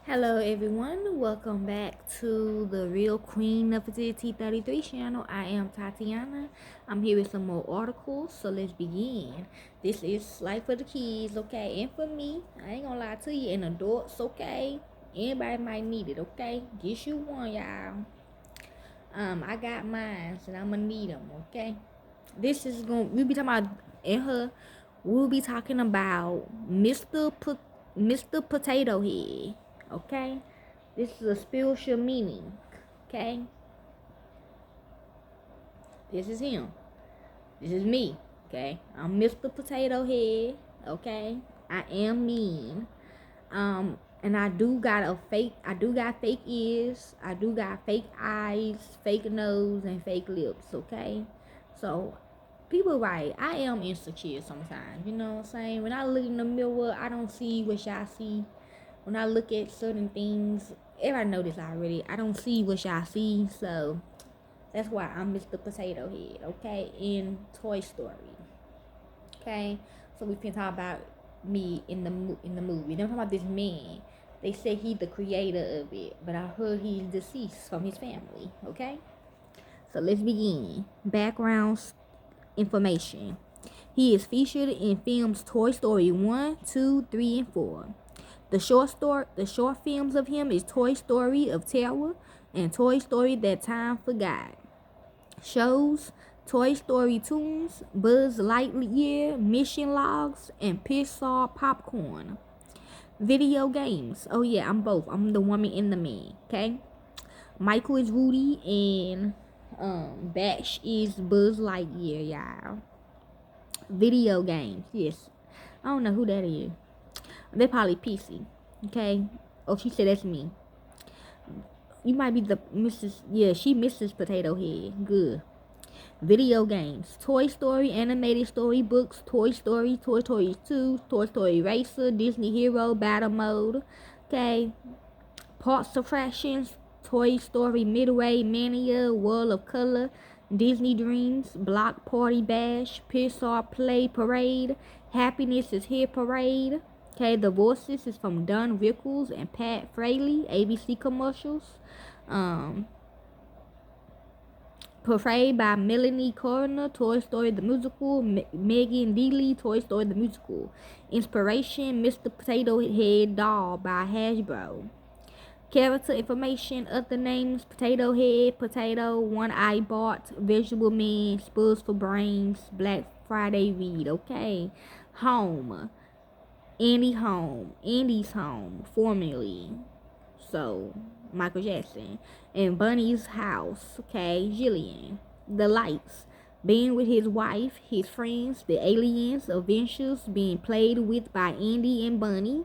Hello everyone, welcome back to the real Queen Nefertiti 33 channel. I am Tatiana. I'm here with some more articles, so let's begin. This is like for the kids, okay, and for me. I ain't gonna lie to you, and adults, okay. Anybody might need it, okay. Get you one, y'all. I got mine, and I'm gonna need them, okay. We'll be talking about in her. We'll be talking about Mr. Potato Head, okay. This is a spiritual meaning, okay. This is him. This is me, okay. I'm Mr. Potato Head, okay. I am mean. And I do got fake ears, I do got fake eyes, fake nose, and fake lips, okay? So, people right, I am insecure sometimes, you know what I'm saying? When I look in the mirror, I don't see what y'all see. When I look at certain things, everybody know this already, I don't see what y'all see, so that's why I'm Mr. Potato Head, okay? In Toy Story, okay? So we can talk about me in the movie. Don't talk about this man. They say he's the creator of it, but I heard he's deceased from his family. Okay, so let's begin. Background information. He is featured in films Toy Story 1, 2, 3, and 4. The short films of him is Toy Story of Terror and Toy Story That Time Forgot. Shows Toy Story Tunes, Buzz Lightyear, Mission Logs, and Pixar Popcorn. Video games. Oh yeah, I'm both. I'm the woman and the man. Okay. Michael is Woody and Bash is Buzz Lightyear, y'all. Video games. Yes. I don't know who that is. They're probably PC. Okay. Oh, she said that's me. You might be the Mrs. Yeah, she Mrs. Potato Head. Good. Video games. Toy Story, animated storybooks, Toy Story, Toy Story 2, Toy Story Racer, Disney Hero, Battle Mode. Okay. Parks Attractions, Toy Story Midway, Mania, World of Color, Disney Dreams, Block Party Bash, Pixar Play Parade, Happiness is Here Parade. Okay, the voices is from Don Rickles and Pat Fraley, ABC commercials. Portrayed by Melanie Coroner, Toy Story the Musical, Megan Dealey, Toy Story the Musical. Inspiration, Mr. Potato Head Doll by Hasbro. Character information, other names, Potato Head, Potato, One Eye Bart, Vegetable Man, Spurs for Brains, Black Friday Read, okay. Home, Andy's home, formerly. So, Michael Jackson. And Bunny's house, okay, Jillian. The lights, being with his wife, his friends, the aliens, adventures, being played with by Andy and Bunny.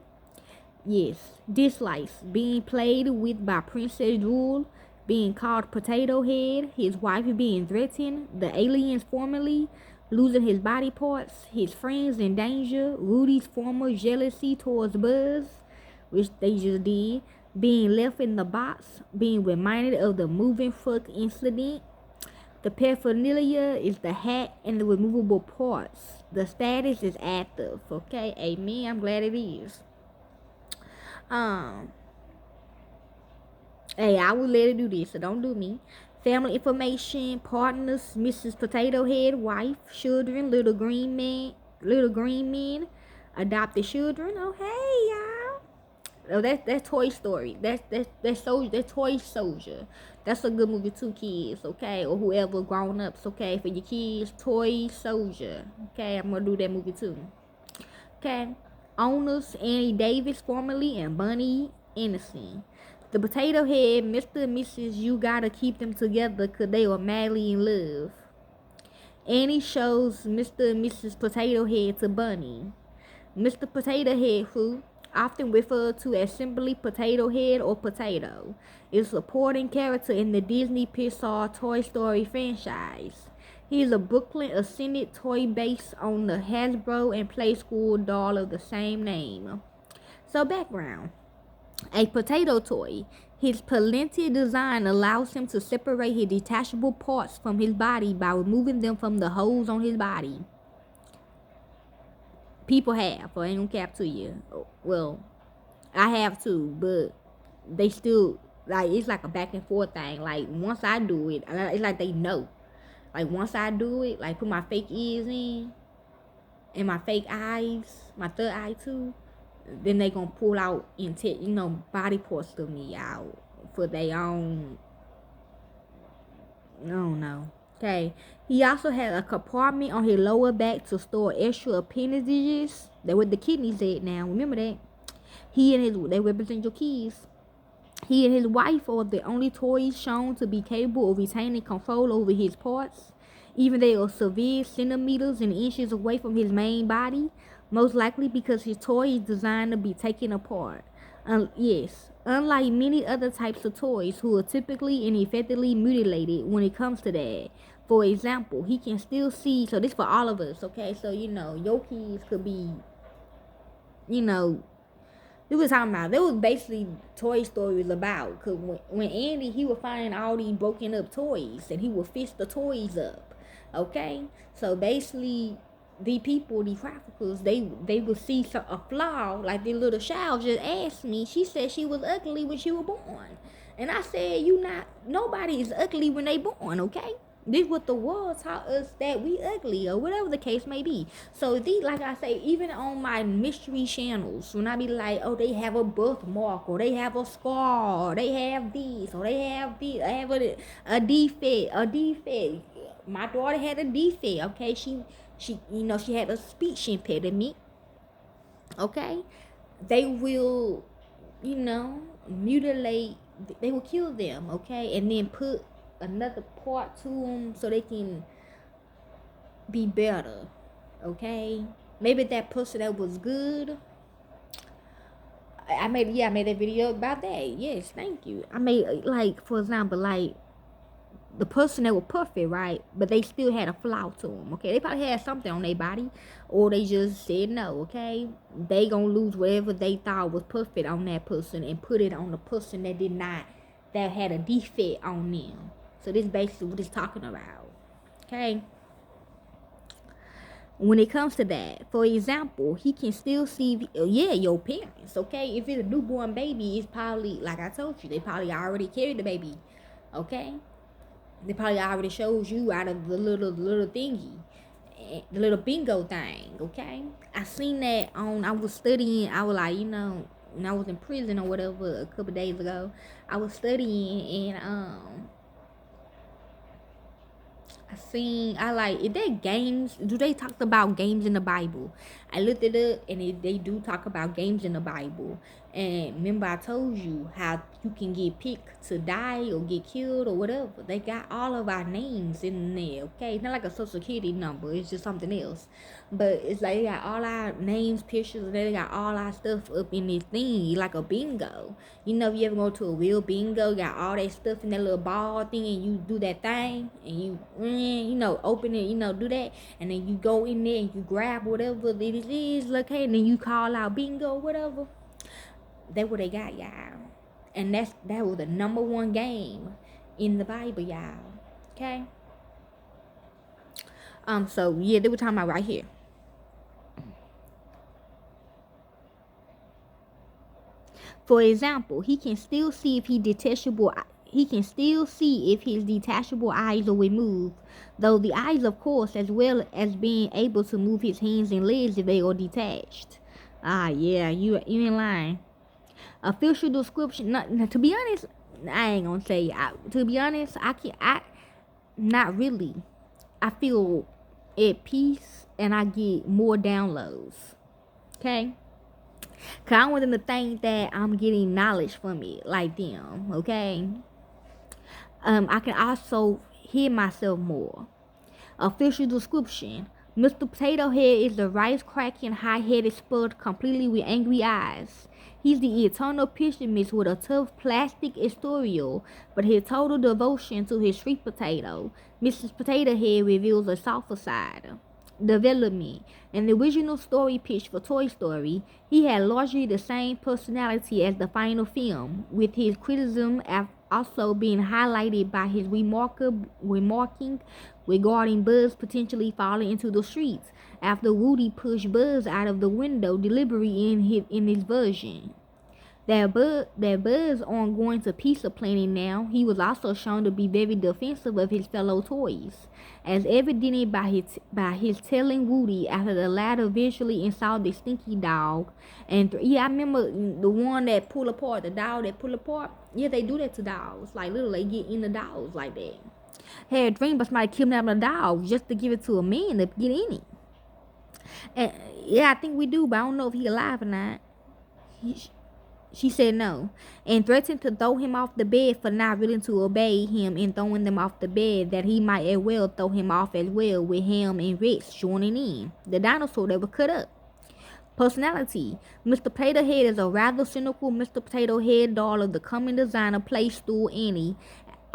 Yes, dislikes, being played with by Princess Jewel, being called Potato Head, his wife being threatened, the aliens formerly, losing his body parts, his friends in danger, Rudy's former jealousy towards Buzz, which they just did, being left in the box, being reminded of the moving fuck incident. The paraphernalia is the hat and the removable parts. The status is active, okay? Amen. I'm glad it is. Hey, I will let it do this, so don't do me. Family information, partners, Mrs. Potato Head, wife, children, little green men, adopted children. Oh hey y'all. Oh, that's Toy Story. That's Toy Soldier. That's a good movie too, kids. Okay, or whoever grown ups. Okay, for your kids, Toy Soldier. Okay, I'm gonna do that movie too. Okay, owners Annie Davis formerly and Bunny Innocent. The Potato Head, Mr. and Mrs. You gotta keep them together cause they were madly in love. Annie shows Mr. and Mrs. Potato Head to Bunny. Mr. Potato Head, who often referred to as simply Potato Head or Potato, is a supporting character in the Disney Pixar Toy Story franchise. He is a Brooklyn ascendant toy based on the Hasbro and Playskool doll of the same name. So background. A potato toy. His Palette design allows him to separate his detachable parts from his body by removing them from the holes on his body. People have, I ain't gonna cap to you. Well, I have too, but they still, like, it's like a back and forth thing. Like, once I do it, it's like they know. Like, once I do it, like, put my fake ears in and my fake eyes, my third eye too, then they gonna pull out and take, body parts of me out for their own, I don't know. Okay. He also had a compartment on his lower back to store extra appendages. They were the kidneys at now. Remember that? They represent your keys. He and his wife are the only toys shown to be capable of retaining control over his parts, even they are severe centimeters and inches away from his main body, most likely because his toy is designed to be taken apart. Yes, unlike many other types of toys who are typically and effectively mutilated when it comes to that. For example, he can still see, so this for all of us, okay? So, your kids could be, you know, we was talking about, that was basically Toy Story was about. Because when Andy, he would find all these broken up toys and he would fix the toys up. Okay? So basically, these people, these traffickers, they would see a flaw. Like the little child just asked me. She said she was ugly when she was born. And I said, nobody is ugly when they born, okay? This what the world taught us, that we ugly or whatever the case may be. So these, like I say, even on my mystery channels, when I be like, oh, they have a birthmark, or they have a scar, or they have this, or they have this, I have a defect. My daughter had a defect, okay? She she had a speech impediment, okay? They will, mutilate, they will kill them, okay? And then put another part to them so they can be better, okay? Maybe that person that was good, I made that video about that. Yes, thank you. I made, like, for example, like the person that was perfect, right? But they still had a flaw to them, okay? They probably had something on their body, or they just said no, okay? They gonna lose whatever they thought was perfect on that person and put it on the person that did not, that had a defect on them. So this is basically what it's talking about, okay? When it comes to that, for example, he can still see, your parents, okay? If it's a newborn baby, it's probably, like I told you, they probably already carried the baby, okay? They probably already shows you out of the little thingy, the little bingo thing, okay? I seen that I was studying, I was like, when I was in prison or whatever a couple days ago, I was studying, and is there games? Do they talk about games in the Bible? I looked it up, and they do talk about games in the Bible. And remember, I told you how you can get picked to die or get killed or whatever. They got all of our names in there, okay? It's not like a social security number. It's just something else. But it's like they got all our names, pictures, and they got all our stuff up in this thing, like a bingo. If you ever go to a real bingo, got all that stuff in that little ball thing, and you do that thing, and you, open it, do that, and then you go in there and you grab whatever it is, okay, and then you call out bingo, whatever. That's what they got, y'all. And that was the number one game in the Bible, y'all. Okay? So yeah, they were talking about right here. For example, he can still see if his detachable eyes are removed, though the eyes, of course, as well as being able to move his hands and legs if they are detached. Ah, yeah, you ain't lying. Official description. To be honest, I ain't gonna say. To be honest, not really. I feel at peace and I get more downloads. Okay. Cause I want them to think that I'm getting knowledge from it, like them. Okay. I can also hear myself more. Official description. Mr. Potato Head is the rice-cracking, high-headed spud completely with angry eyes. He's the eternal pessimist with a tough plastic exterior, but his total devotion to his sweet potato. Mrs. Potato Head reveals a softer side. Development. In the original story pitch for Toy Story, he had largely the same personality as the final film, with his criticism also being highlighted by his remarking regarding Buzz potentially falling into the streets after Woody pushed Buzz out of the window deliberately in his version. That Buzz on going to pizza planet now. He was also shown to be very defensive of his fellow toys, as evident by his telling Woody after the latter visually installed the stinky dog. And yeah, I remember the one that pull apart, the dog that pull apart. Yeah, they do that to dogs. Like literally, they get in the dogs like that. Had a dream about somebody kidnapping a dog just to give it to a man to get in it. And yeah, I think we do, but I don't know if he alive or not. She said no, and threatened to throw him off the bed for not willing to obey him and throwing them off the bed, that he might as well throw him off as well, with him and Rex joining in. The dinosaur that was cut up. Personality. Mr. Potato Head is a rather cynical Mr. Potato Head doll of the coming designer Play Stool Annie.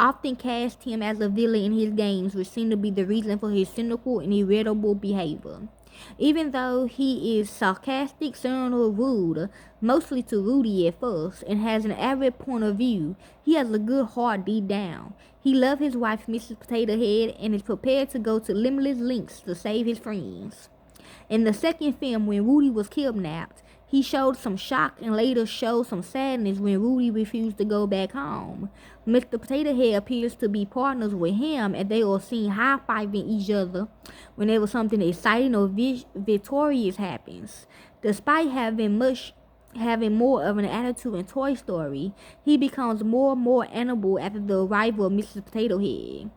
Often cast him as a villain in his games, which seem to be the reason for his cynical and irritable behavior. Even though he is sarcastic, somewhat rude, mostly to Rudy at first, and has an average point of view, he has a good heart deep down. He loves his wife, Mrs. Potato Head, and is prepared to go to limitless lengths to save his friends. In the second film, when Rudy was kidnapped, he showed some shock and later showed some sadness when Rudy refused to go back home. Mr. Potato Head appears to be partners with him, and they are seen high-fiving each other whenever something exciting or victorious happens. Despite having more of an attitude in Toy Story, he becomes more and more animal after the arrival of Mrs. Potato Head.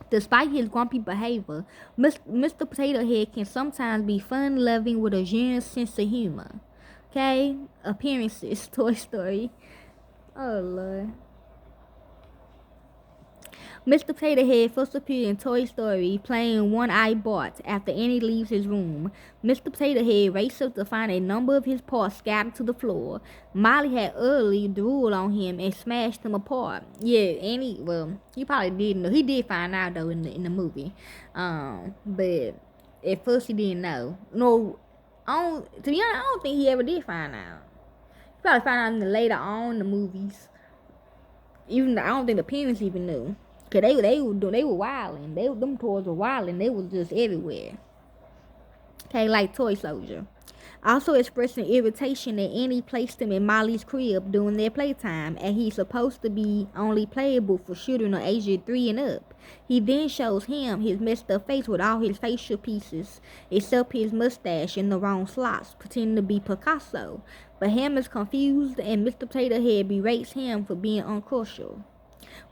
Despite his grumpy behavior, Mr. Potato Head can sometimes be fun-loving with a generous sense of humor. Okay? Appearances, Toy Story. Oh, Lord. Mr. Potato Head first appeared in Toy Story playing One-Eyed Bart. After Annie leaves his room, Mr. Potato Head races up to find a number of his parts scattered to the floor. Molly had early drooled on him and smashed him apart. Yeah, Annie, well, he probably didn't know. He did find out, though, in the movie. But at first he didn't know. No, to be honest, I don't think he ever did find out. He probably found out later on in the movies. Even though I don't think the parents even knew. Cause they were wilding. Them toys were wilding. They was just everywhere. Okay, like Toy Soldier. Also expressing irritation that Annie placed him in Molly's crib during their playtime, and he's supposed to be only playable for children of age 3 and up. He then shows him his messed up face with all his facial pieces, except his mustache in the wrong slots, pretending to be Picasso. But Ham is confused, and Mr. Potato Head berates him for being uncrucial.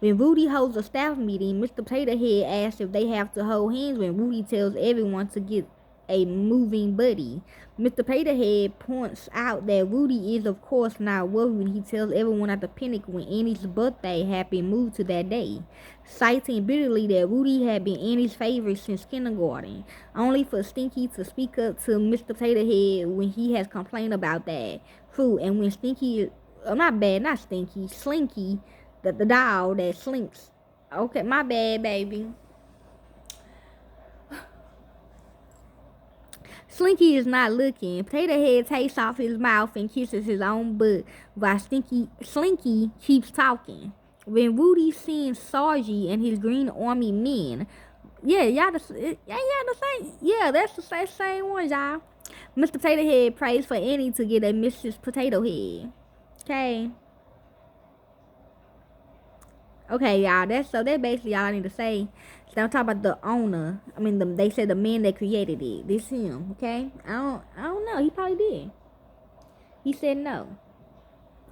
When Rudy holds a staff meeting, Mr. Potato Head asks if they have to hold hands when Rudy tells everyone to get a moving buddy. Mr. Potato Head points out that Rudy is of course not worried. He tells everyone not to panic when Annie's birthday had been moved to that day, citing bitterly that Rudy had been Annie's favorite since kindergarten, only for Stinky to speak up to Mr. Potato Head when he has complained about that fruit, and when Slinky, the dog that slinks. Okay, my bad, baby. Slinky is not looking. Potato Head takes off his mouth and kisses his own butt while Slinky keeps talking. When Rudy sees Sargy and his Green Army men, that's the same one, y'all. Mr. Potato Head prays for Annie to get a Mrs. Potato Head. Okay, y'all. That's basically all I need to say. So I'm talking about the owner. I mean, they said the man that created it. This him. Okay. I don't know. He probably did. He said no.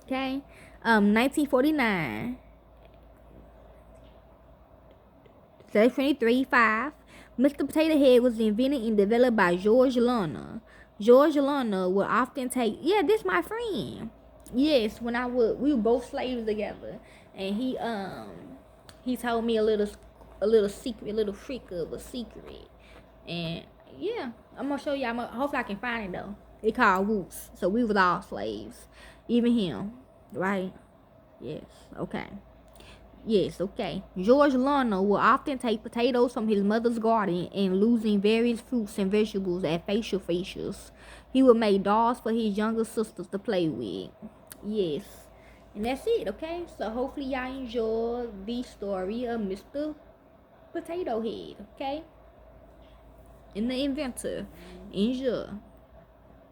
Okay. 1949. So 23.5. Mr. Potato Head was invented and developed by George Lerner. George Lerner would often take. Yeah, this my friend. Yes, we were both slaves together, and he told me a little secret, a little freak of a secret, and yeah, I'm gonna show you. Hopefully I can find it though. It called Whoops. So we was all slaves, even him, right? Yes. Okay. Yes, okay. George Lerner would often take potatoes from his mother's garden and losing various fruits and vegetables at facial features. He would make dolls for his younger sisters to play with. Yes. And that's it, okay? So hopefully y'all enjoy the story of Mr. Potato Head, okay? And the inventor. Enjoy.